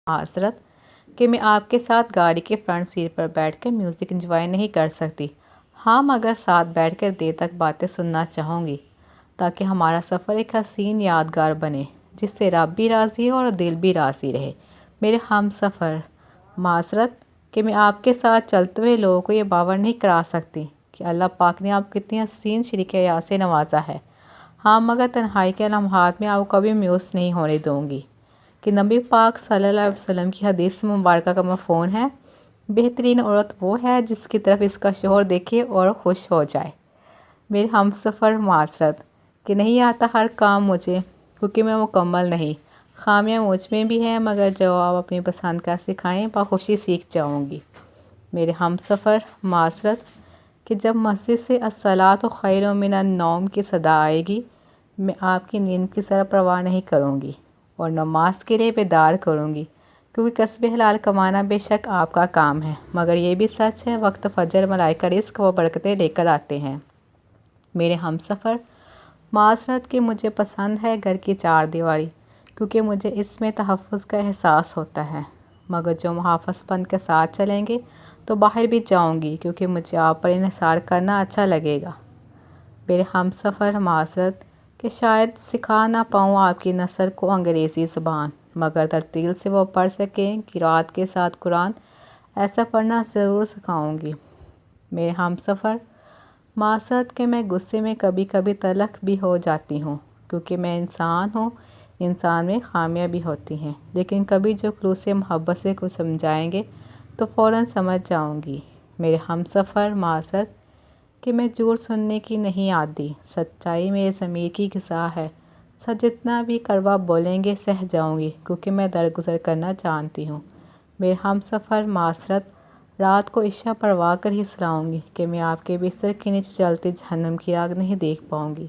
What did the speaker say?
معذرت کہ میں آپ کے ساتھ گاڑی کے فرنٹ سیٹ پر بیٹھ کر میوزک انجوائے نہیں کر سکتی۔ ہاں، مگر ساتھ بیٹھ کر دیر تک باتیں سننا چاہوں گی تاکہ ہمارا سفر ایک حسین یادگار بنے جس سے رب بھی راضی ہو اور دل بھی راضی رہے۔ میرے ہم سفر، معذرت کہ میں آپ کے ساتھ چلتے ہوئے لوگوں کو یہ باور نہیں کرا سکتی کہ اللہ پاک نے آپ کو کتنی حسین شریک حیات سے نوازا ہے۔ ہاں، مگر تنہائی کے لمحات میں آپ کو کبھی میوس نہیں ہونے دوں گی کہ نبی پاک صلی اللہ علیہ وسلم کی حدیث مبارکہ کا مفہوم ہے، بہترین عورت وہ ہے جس کی طرف اس کا شوہر دیکھے اور خوش ہو جائے۔ میرے ہم سفر، معذرت کہ نہیں آتا ہر کام مجھے کیونکہ میں مکمل نہیں، خامیاں مجھ میں بھی ہیں، مگر جو آپ اپنی پسند کا سکھائیں بخوشی سیکھ جاؤں گی۔ میرے ہم سفر، معذرت کہ جب مسجد سے الصلاۃ خیر من النوم کی صدا آئے گی میں آپ کی نیند کی ذرا پرواہ نہیں کروں گی اور نماز کے لیے بیدار کروں گی، کیونکہ کسب حلال کمانا بے شک آپ کا کام ہے، مگر یہ بھی سچ ہے وقت فجر ملائکہ رزق و برکتیں لے کر آتے ہیں۔ میرے ہم سفر، معذرت کہ مجھے پسند ہے گھر کی چار دیواری کیونکہ مجھے اس میں تحفظ کا احساس ہوتا ہے، مگر جو محافظ پن کے ساتھ چلیں گے تو باہر بھی جاؤں گی کیونکہ مجھے آپ پر انحصار کرنا اچھا لگے گا۔ میرے ہم سفر، معذرت کہ شاید سکھا نہ پاؤں آپ کی نسل کو انگریزی زبان، مگر ترتیل سے وہ پڑھ سکیں قرات کے ساتھ قرآن، ایسا پڑھنا ضرور سکھاؤں گی۔ میرے ہم سفر، معذرت کہ میں غصے میں کبھی کبھی تلخ بھی ہو جاتی ہوں کیونکہ میں انسان ہوں، انسان میں خامیاں بھی ہوتی ہیں، لیکن کبھی جو خلوص محبت سے کچھ سمجھائیں گے تو فوراً سمجھ جاؤں گی۔ میرے ہم سفر، معذرت کہ میں جھوٹ سننے کی نہیں عادی، سچائی میرے ضمیر کی غذا ہے، سچ جتنا بھی کڑوا بولیں گے سہ جاؤں گی کیونکہ میں درگزر کرنا جانتی ہوں۔ میرے ہم سفر، معذرت رات کو عشاء پڑھوا کر ہی سلاؤں گی کہ میں آپ کے بستر کے نیچے جلتی جہنم کی آگ نہیں دیکھ پاؤں گی۔